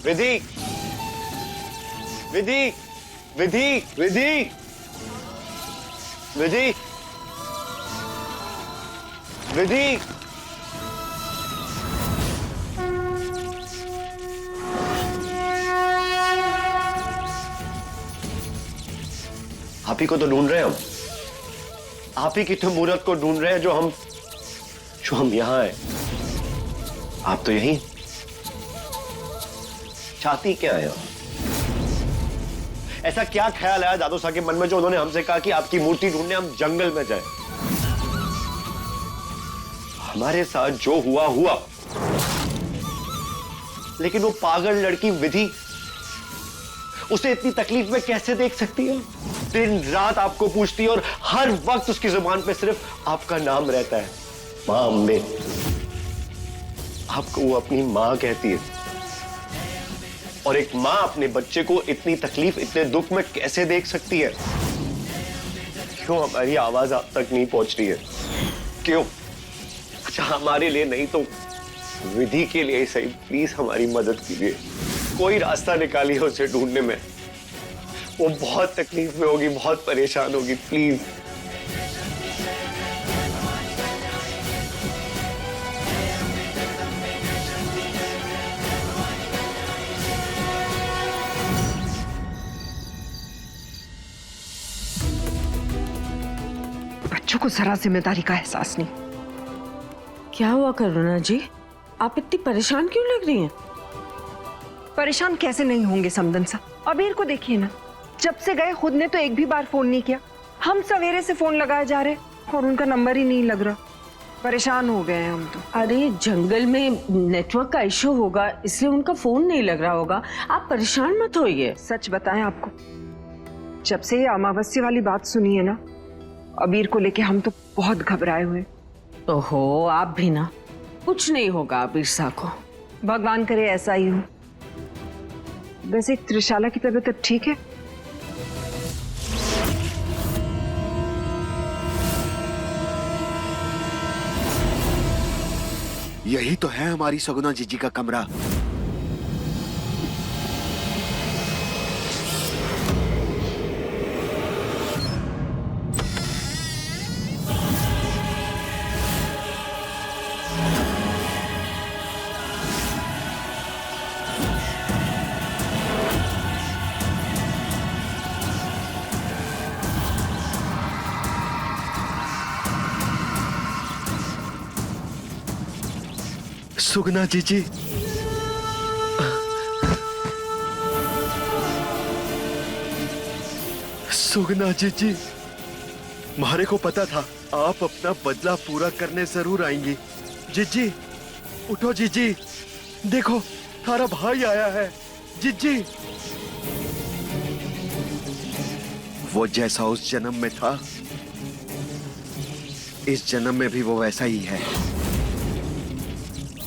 विधि, विधि, विधि, विधि, विधि, विधि। आप ही को तो ढूंढ रहे हैं हम। आप ही की तो मूरत को ढूंढ रहे हैं जो हम यहां हैं। आप तो यहीं। चाहती क्या है? ऐसा क्या ख्याल आया दादू साहब के मन में जो उन्होंने हमसे कहा कि आपकी मूर्ति ढूंढने हम जंगल में जाएं? हमारे साथ जो हुआ हुआ, लेकिन वो पागल लड़की विधि, उसे इतनी तकलीफ में कैसे देख सकती है? दिन रात आपको पूछती है और हर वक्त उसकी जुबान पे सिर्फ आपका नाम रहता है, मां अम्बे। आपको वो अपनी मां कहती है, और एक मां अपने बच्चे को इतनी तकलीफ, इतने दुख में कैसे देख सकती है? क्यों हमारी आवाज आप तक नहीं पहुंच रही है? क्यों? अच्छा, हमारे लिए नहीं तो विधि के लिए सही, प्लीज हमारी मदद कीजिए। कोई रास्ता निकालिए उसे ढूंढने में। वो बहुत तकलीफ में होगी, बहुत परेशान होगी, प्लीज। बच्चों को जरा जिम्मेदारी का एहसास नहीं। क्या हुआ करुणा जी, आप इतनी परेशान क्यों लग रही हैं? परेशान कैसे नहीं होंगे समदन साहब? अबीर को देखिए ना, जब से गए खुद ने तो एक भी बार फोन नहीं किया। हम सवेरे से फोन लगाए जा रहे और उनका नंबर ही नहीं लग रहा। परेशान हो गए हैं हम तो। अरे जंगल में नेटवर्क का इशू होगा, इसलिए उनका फोन नहीं लग रहा होगा। आप परेशान मत होइए। सच बताएं आपको, जब से ये अमावस्या वाली बात सुनी है ना, अबीर को लेके हम तो बहुत घबराए हुए। ओहो, आप भी ना। कुछ नहीं होगा अबीर सा को। भगवान करे ऐसा ही हो। वैसे त्रिशाला की तबीयत अब ठीक है? यही तो है हमारी सगुना जीजी का कमरा। सुगना जीजी, सुगना जीजी, मारे को पता था आप अपना बदला पूरा करने जरूर आएंगी। जीजी उठो, जीजी देखो थारा भाई आया है। जीजी, वो जैसा उस जन्म में था, इस जन्म में भी वो वैसा ही है।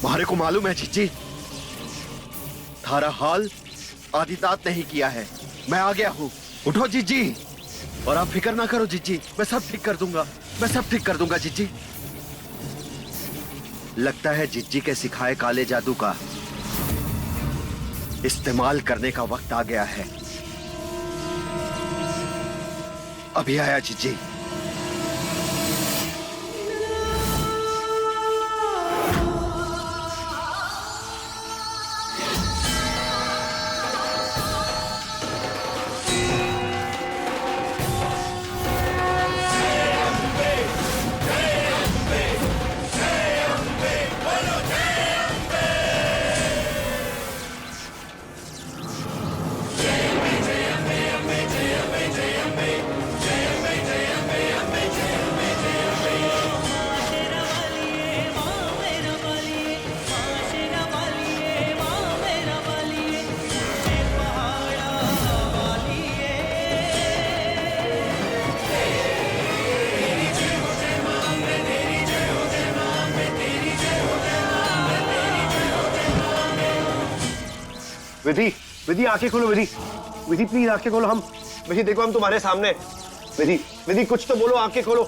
मारे को मालूम है जीजी, थारा हाल आदितात नहीं किया है। मैं आ गया हूँ। उठो जीजी, और आप फिक्र ना करो जीजी, मैं सब ठीक कर दूंगा, मैं सब ठीक कर दूंगा जीजी। लगता है जीजी के सिखाए काले जादू का इस्तेमाल करने का वक्त आ गया है। अभी आया जीजी। विधि, विधि आंखें खोलो। विधि, विधि प्लीज आंखें खोलो। हम विधि देखो, हम तुम्हारे सामने। विधि, विधि कुछ तो बोलो, आंखें खोलो।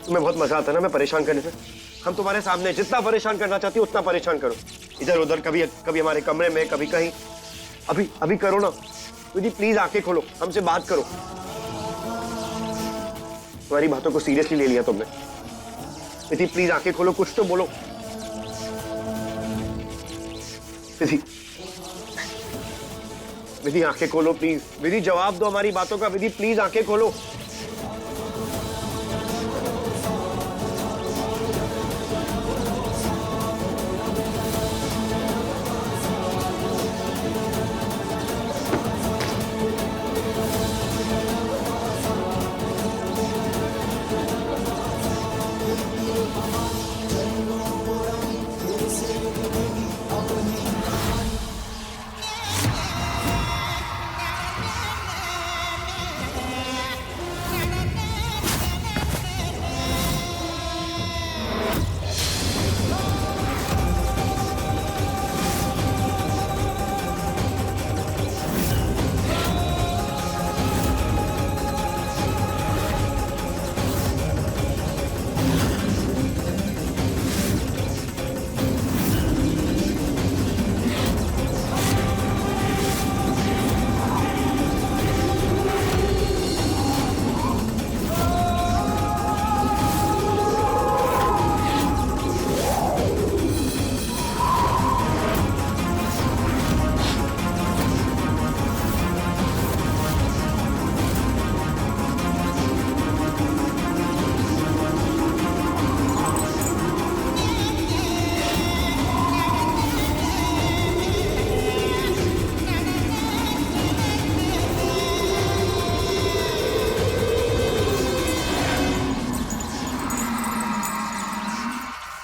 तुम्हें बहुत मजा आता है ना मैं परेशान करने से। हम तुम्हारे सामने, जितना परेशान करना चाहती हो उतना परेशान करो। इधर उधर, कभी कभी हमारे कमरे में, कभी कहीं। अभी अभी करो ना विधि, प्लीज आंखें खोलो, हमसे बात करो। तुम्हारी बातों को सीरियसली ले लिया तुमने। विधि प्लीज आंखें खोलो, कुछ तो बोलो। विधि, विधि आंखें खोलो प्लीज। विधि जवाब दो हमारी बातों का। विधि प्लीज आंखें खोलो।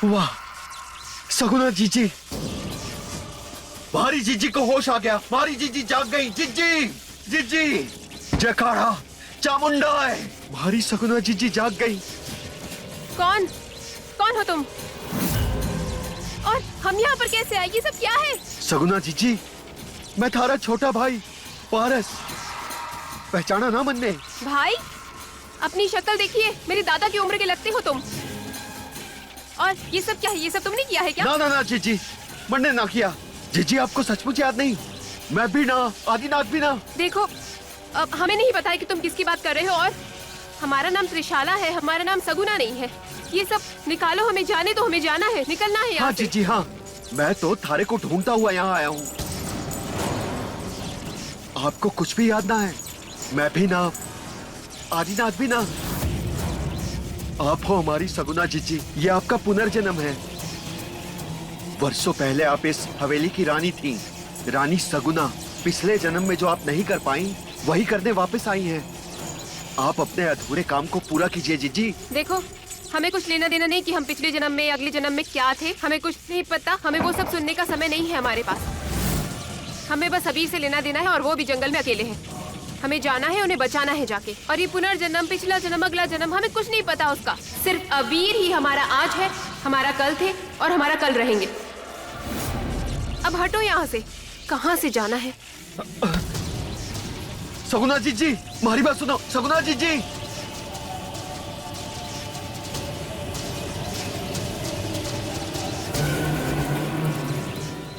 वाह, सगुना जीजी, मारी जीजी को होश आ गया। मारी जीजी जाग गई। जीजी, जीजी, जयकारा चामुंडा है। मारी सगुना जीजी जाग गई। कौन कौन हो तुम? और हम यहाँ पर कैसे आए? ये सब क्या है? सगुना जीजी, मैं थारा छोटा भाई पारस। पहचाना ना मन ने? भाई, अपनी शक्ल देखिए, मेरी दादा की उम्र के लगते हो तुम। और ये सब क्या है? ये सब तुमने किया है क्या? ना ना ना जीजी, मन ने ना किया। जीजी आपको सचमुच याद नहीं? मैं भी ना, आदिनाथ भी ना। देखो, अब हमें नहीं पता है कि तुम किसकी बात कर रहे हो। और हमारा नाम त्रिशाला है, हमारा नाम सगुना नहीं है। ये सब निकालो, हमें जाने तो, हमें जाना है, निकलना है यहाँ हाँ से। जीजी हाँ, मैं तो थारे को ढूंढता हुआ यहाँ आया हूँ। आपको कुछ भी याद ना है? मैं भी ना, आदिनाथ भी ना। आप हो हमारी सगुना जीजी, ये आपका पुनर्जन्म है। वर्षों पहले आप इस हवेली की रानी थीं, रानी सगुना। पिछले जन्म में जो आप नहीं कर पाई, वही करने वापस आई हैं। आप अपने अधूरे काम को पूरा कीजिए जीजी। देखो, हमें कुछ लेना देना नहीं कि हम पिछले जन्म में, अगले जन्म में क्या थे। हमें कुछ नहीं पता, हमें वो सब सुनने का समय नहीं है हमारे पास। हमें बस अबीर से लेना देना है, और वो भी जंगल में अकेले है। हमें जाना है, उन्हें बचाना है जाके। और ये पुनर्जन्म, पिछला जन्म, अगला जन्म, हमें कुछ नहीं पता उसका। सिर्फ अबीर ही हमारा आज है, हमारा कल थे और हमारा कल रहेंगे। अब हटो यहाँ से। कहाँ से जाना है? सगुना जीजी, हमारी बात सुनो। सगुना जीजी,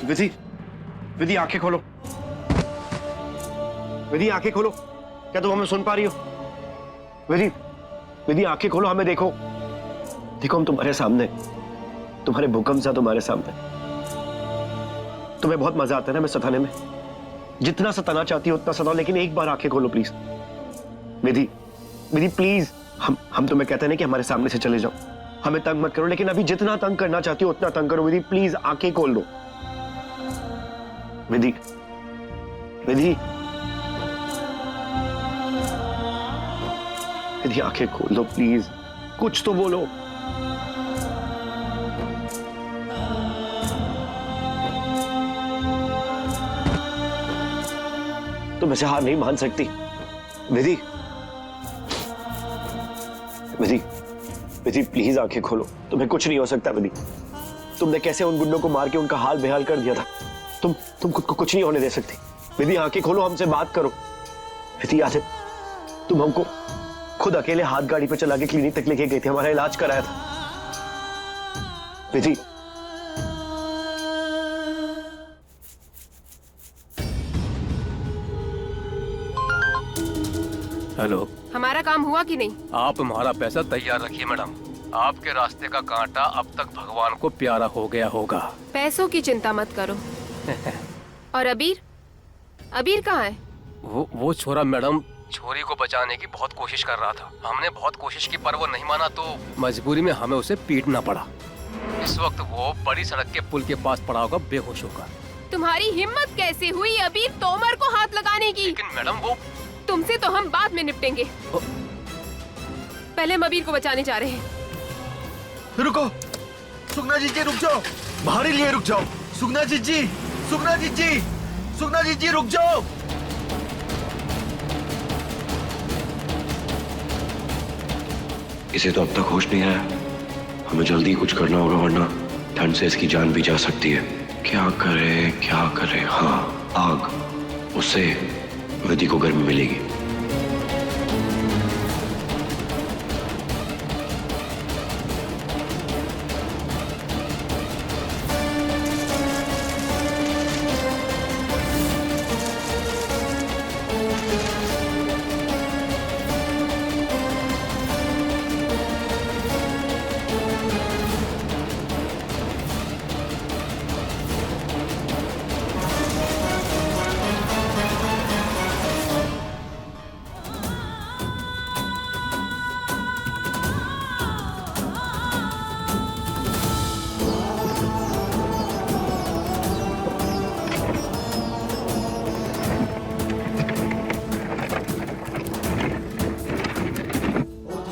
विधि, विधि आंखें खोलो। विधि आंखें खोलो। क्या तुम हमें सुन पा रही हो? विधि, विधि आंखें खोलो, हमें देखो। देखो, हम तुम्हारे सामने, तुम्हारे भूकंप सा तुम्हारे सामने। तुम्हें बहुत मजा आता है ना हमें सताने में। जितना सताना चाहती हो उतना सताओ, लेकिन एक बार आंखें खोलो प्लीज। विधि, विधि प्लीज, हम तुम्हें कहते हैं ना कि हमारे सामने से चले जाओ, हमें तंग मत करो, लेकिन अभी जितना तंग करना चाहती हो उतना तंग करो। विधि प्लीज आंखें खोल दो। विधि, विधि, विधि आंखें खोल दो प्लीज, कुछ तो बोलो। तुम ऐसे हार नहीं मान सकती। विधि, विधि, विधि प्लीज आंखें खोलो। तुम्हें कुछ नहीं हो सकता विधि। तुमने कैसे उन गुंडों को मार के उनका हाल बेहाल कर दिया था। तुम खुद को कुछ नहीं होने दे सकती। विधि आंखें खोलो, हमसे बात करो। विधि याद है, तुम हमको खुद अकेले हाथ गाड़ी पर चला के क्लिनिक तक लेके गए थे, हमारा इलाज कराया था। विधि, हेलो, हमारा काम हुआ कि नहीं? आप हमारा पैसा तैयार रखिए मैडम। आपके रास्ते का कांटा अब तक भगवान को प्यारा हो गया होगा। पैसों की चिंता मत करो। और अबीर? अबीर कहाँ है? वो छोरा मैडम छोरी को बचाने की बहुत कोशिश कर रहा था। हमने बहुत कोशिश की पर वो नहीं माना तो मजबूरी में हमें उसे पीटना पड़ा। इस वक्त वो बड़ी सड़क के पुल के पास पड़ा होगा बेहोश होकर। तुम्हारी हिम्मत कैसे हुई अबीर तोमर को हाथ लगाने की? लेकिन मैडम वो तुमसे तो हम बाद में निपटेंगे। पहले हम अबीर को बचाने जा रहे हैं। रुको, सुगना जीजी रुक जाओ, बाहर ही लिए रुक जाओ। सुगना जीजी, सुगना जीजी, सुगना जीजी रुक जाओ। इसे तो अब तक होश नहीं आया। हमें जल्दी कुछ करना होगा वरना ठंड से इसकी जान भी जा सकती है। क्या करे क्या करे? हाँ, आग, उससे विधि को गर्मी मिलेगी।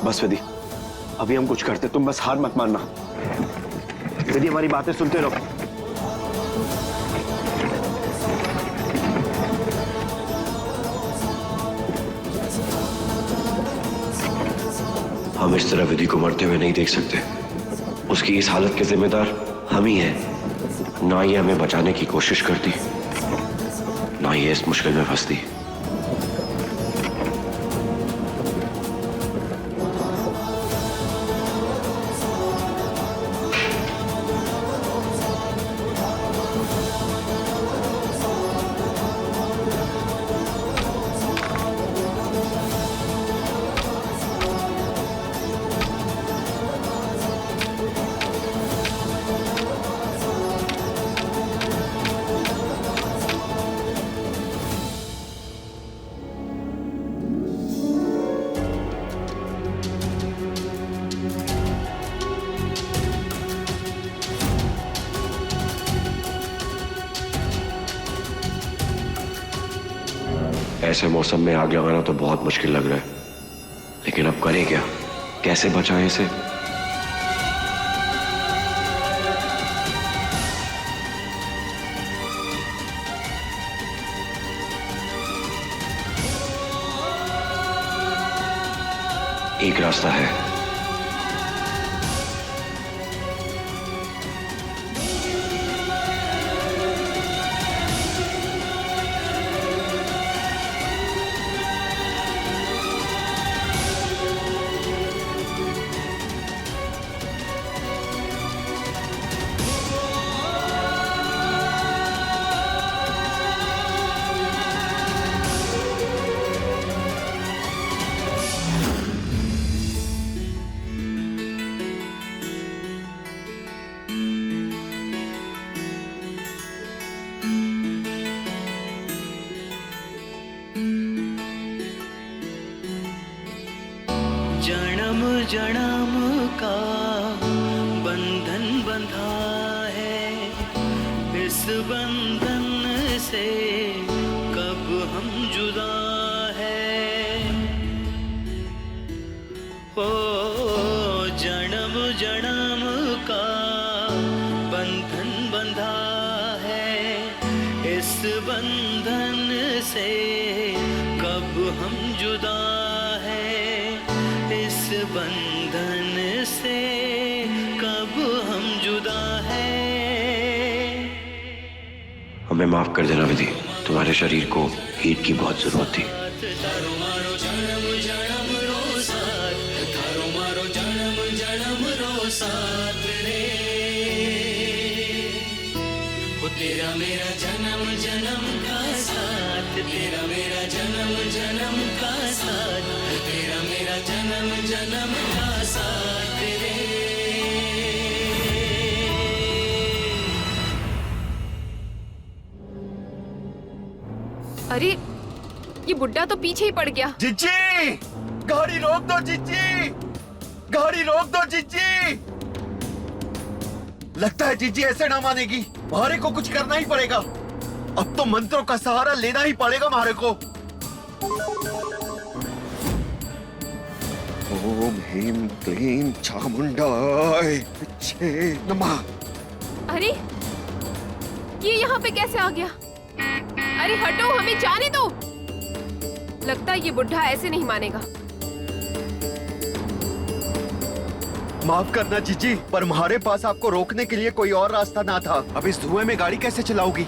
बस विधि, अभी हम कुछ करते, तुम बस हार मत मानना। विधि हमारी बातें सुनते रहो। हम इस तरह विधि को मरते हुए नहीं देख सकते। उसकी इस हालत के जिम्मेदार हम ही हैं। ना ये हमें बचाने की कोशिश करती, ना ये इस मुश्किल में फंसती। ऐसे मौसम में आग लगाना तो बहुत मुश्किल लग रहा है, लेकिन अब करें क्या? कैसे बचाएं इसे? एक रास्ता है। जन्म जन्म का बंधन बंधा है, इस बंधन से कब हम जुदा है। ओ जन्म जन्म का बंधन बंधा है, इस बंधन से कब हम जुदा है। इस बंधन से कब हम जुदा है। हमें माफ कर देना विधि, तुम्हारे शरीर को हीट की बहुत जरूरत थी। तारो मारो जन्म जन्म रो साथ, तारो मारो जन्म जन्म रो साथ रे। वो तेरा मेरा जन्म जन्म का साथ तेरा मेरा जन्म जन्म का साथ, तेरा मेरा जन्म जन्म का साथ रे। अरे ये बुड्ढा तो पीछे ही पड़ गया। जिज्जी, गाड़ी रोक दो जिज्जी, गाड़ी रोक दो जिज्जी। लगता है जिज्जी ऐसे ना मानेगी, मारे को कुछ करना ही पड़ेगा। अब तो मंत्रों का सहारा लेना ही पड़ेगा मारे को। ओम ह्रीं क्लीं चामुंडाय विच्चे नमः। अरे ये यहाँ पे कैसे आ गया? अरे हटो, हमें जाने दो। लगता है ये बुड्ढा ऐसे नहीं मानेगा। माफ करना जीजी, पर हमारे पास आपको रोकने के लिए कोई और रास्ता ना था। अब इस धुएं में गाड़ी कैसे चलाओगी?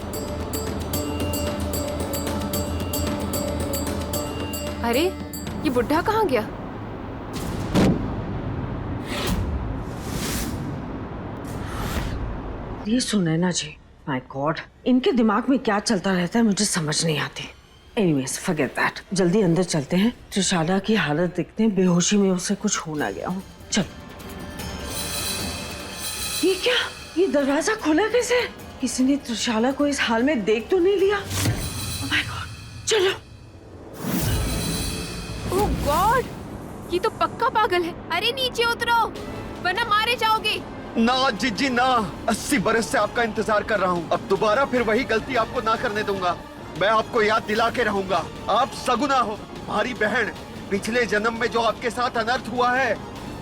अरे ये बुड्ढा कहाँ गया? ये सुनैना जी, माय गॉड, इनके दिमाग में क्या चलता रहता है मुझे समझ नहीं आती। एनीवेज फॉरगेट दैट, जल्दी अंदर चलते हैं। त्रिशाला की हालत देखते हैं, बेहोशी में उसे कुछ हो ना गया हो। चलो। ये क्या, ये दरवाजा खुला कैसे? किसी ने त्रिशाला को इस हाल में देख तो नहीं लिया? ओह माय गॉड, चलो। ओह गॉड, ये तो पक्का पागल है। अरे नीचे उतरो वरना मारे जाओगे। ना जीजी ना, 80 बरस से आपका इंतजार कर रहा हूँ। अब दोबारा फिर वही गलती आपको ना करने दूंगा। मैं आपको याद दिला के रहूंगा। आप सगुना हो, हमारी बहन। पिछले जन्म में जो आपके साथ अनर्थ हुआ है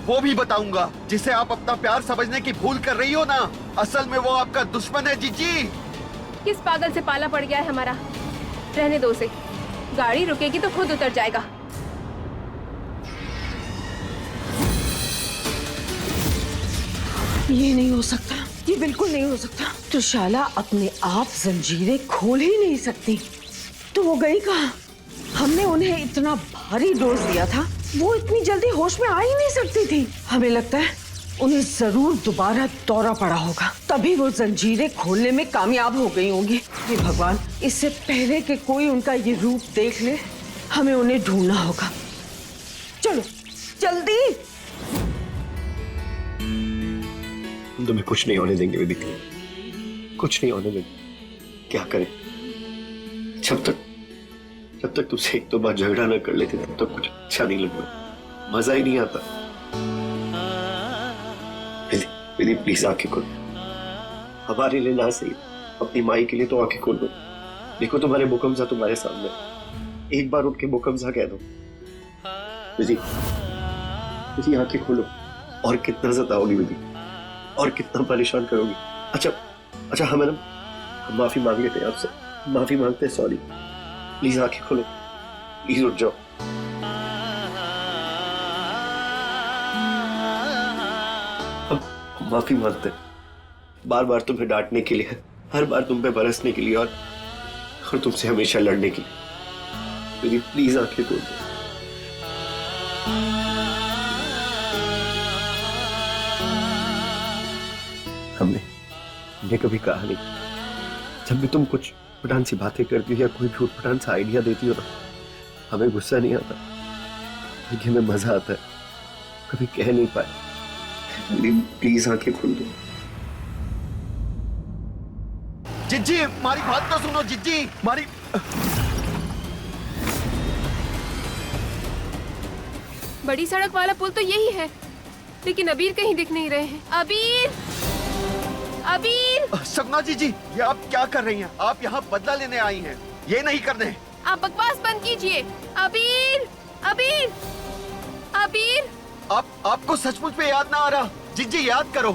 वो भी बताऊंगा। जिसे आप अपना प्यार समझने की भूल कर रही हो ना, असल में वो आपका दुश्मन है जीजी। किस पागल से पाला पड़ गया है हमारा? रहने दो उसे, गाड़ी रुकेगी तो खुद उतर जाएगा। ये नहीं हो सकता, ये बिल्कुल नहीं हो सकता। त्रिशाला अपने आप जंजीरें खोल ही नहीं सकती, तो वो गई कहाँ? हमने उन्हें इतना भारी डोज दिया था, वो इतनी जल्दी होश में आ ही नहीं सकती थी। हमें लगता है उन्हें जरूर दोबारा दौरा पड़ा होगा, तभी वो जंजीरें खोलने में कामयाब हो गई होंगी। हे भगवान, इससे पहले कि कोई उनका ये रूप देख ले, हमें उन्हें ढूंढना होगा। चलो जल्दी। हम तुम्हें कुछ नहीं होने देंगे विधि, कुछ नहीं होने देंगे। क्या करें? जब तक तुझसे एक दो बार झगड़ा ना कर लेते तब तक कुछ अच्छा नहीं लगता, मजा ही नहीं आता। विधि प्लीज आंखें खोलो, हमारे लिए ना सही, अपनी माई के लिए तो आंखें खोल दो। देखो तुम्हारे मुकम्जा तुम्हारे सामने, एक बार उठ के मुकम्जा कह दो। विधि आंखें खोलो। और कितना सताओगी विधि, और कितना परेशान करोगी? अच्छा हम माफी मांग लेते हैं आपसे, माफी मांगते हैं, सॉरी। प्लीज आंखें खोलो, प्लीज उठ जाओ। हम माफी मांगते हैं, बार बार तुम्हें डांटने के लिए, हर बार तुम पे बरसने के लिए, और तुमसे हमेशा लड़ने के लिए। प्लीज आंखें खोल दो। हमने कभी कहा नहीं, जब भी तुम कुछ पठान सी बातें करती हो या कोई भी पठान सा आइडिया देती हो ना, हमें गुस्सा नहीं आता, लेकिन हमें मजा आता है। कभी कह नहीं पाए। प्लीज आंखें खोल दो। जिज्जी, हमारी बात तो सुनो जिज्जी, हमारी। बड़ी सड़क वाला पुल तो यही है, लेकिन अबीर कहीं दिख नहीं रहे हैं। अबीर, अबीर। सपना जी, ये आप क्या कर रही हैं? आप यहाँ बदला लेने आई हैं, ये नहीं करने। आप बकवास बंद कीजिए। अबीर, अबीर, अबीर। आपको सचमुच में याद ना आ रहा? जिज्जी याद करो,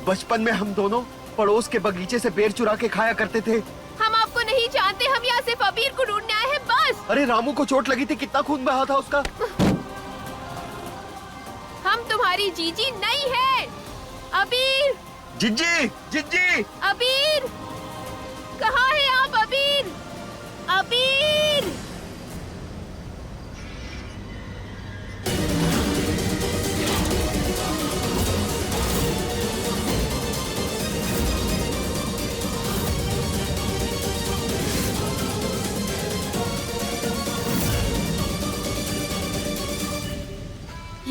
बचपन में हम दोनों पड़ोस के बगीचे से बेर चुरा के खाया करते थे। हम आपको नहीं जानते, हम यहाँ सिर्फ अबीर को ढूंढने आए हैं, बस। अरे रामू को चोट लगी थी, कितना खून बहा था उसका। हम तुम्हारी जीजी नहीं है। अबीर, जिज्जी, जिज्जी। अबीर, कहाँ है आप? अबीर, अबीर।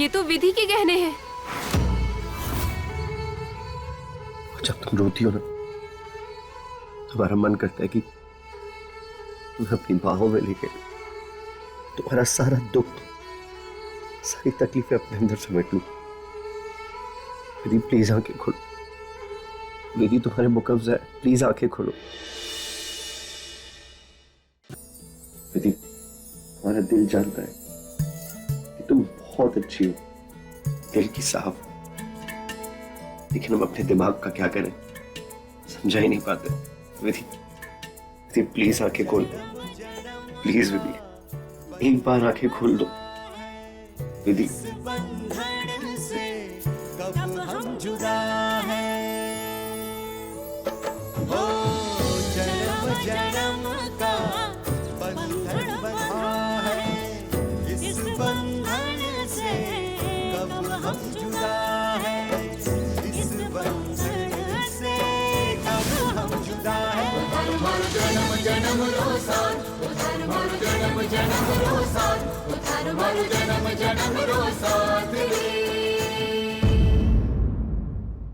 ये तो विधि के गहने हैं। जब तुम रोती हो ना, तुम्हारा मन करता है कि तुम्हें अपनी बाहों में लेके तुम्हारा सारा दुख, सारी तकलीफें अपने अंदर समेट लूं। विधि प्लीज आंखें खोलो, विधि तुम्हारे मुकब्ज़ है, प्लीज आंखें खोलो। विधि, तुम्हारा दिल जानता है कि तुम बहुत अच्छी हो, दिल की साफ, लेकिन हम अपने दिमाग का क्या करें, समझा ही नहीं पाते। विधि, विधि प्लीज आंखें खोल दो, प्लीज विधि, एक बार आंखें खोल दो विधि। बंधन से कब हम जुदा हैं, हो जन्म जन्म का बंधन बंधा है, इस बंधन से कब हम जुदा हैं, इस बंधन से कब हम जुदा हैं। जन्म जन्म रोसान, जन्म जन्म रोसान, जन्म जन्म रोसान।